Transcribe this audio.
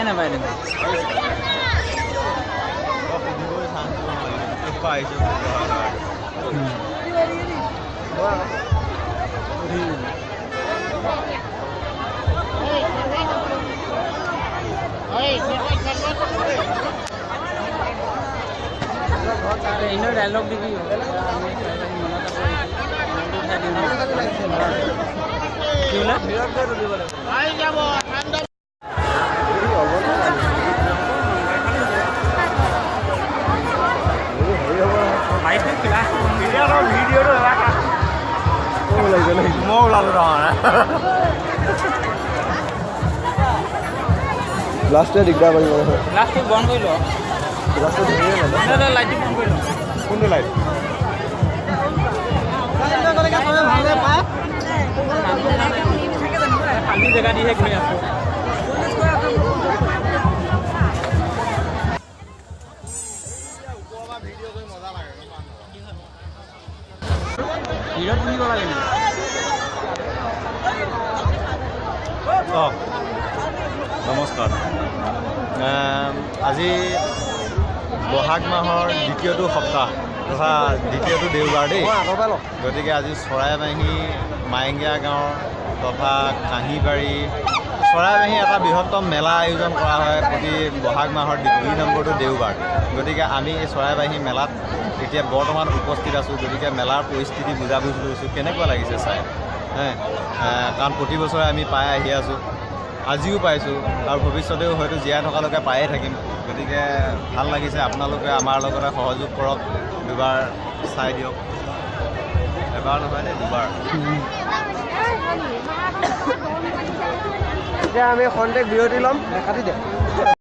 নাপায় ইনো ডায়লগ দিবি লাষ্টে দিগদাৰ কৰিব লাষ্টটো বন্ধ কৰি ল লাইটটো বন্ধ কৰি ল কোনটো লাইট খালী জেগা দিহে গৈ আছো হিৰত পুহিব লাগে নমস্কাৰ আজি বহাগ মাহৰ দ্বিতীয়টো সপ্তাহ তথা দ্বিতীয়টো দেওবাৰ দেই গতিকে আজি চৰাইবাহী মায়েঙ্গীয়া গাঁৱৰ তথা কাঁহীবাৰী চৰাইবাহী এটা বৃহত্তম মেলা আয়োজন কৰা হয় প্ৰতি বহাগ মাহৰ 2 নম্বৰটো দেওবাৰ গতিকে আমি এই চৰাইবাহী মেলাত এতিয়া বৰ্তমান উপস্থিত আছোঁ গতিকে মেলাৰ পৰিস্থিতি বুজাবুজি লৈছোঁ কেনেকুৱা লাগিছে চাই কাৰণ প্ৰতি বছৰে আমি পাই আহি আছোঁ আজিও পাইছোঁ আৰু ভৱিষ্যতেও হয়তো জীয়াই থকালৈকে পায়ে থাকিম গতিকে ভাল লাগিছে আপোনালোকে আমাৰ লগতে সহযোগ কৰক দুবাৰ চাই দিয়ক এবাৰ নহয় নে দুবাৰ এতিয়া আমি খন্তেক বিৰতি ল'ম কাটি দে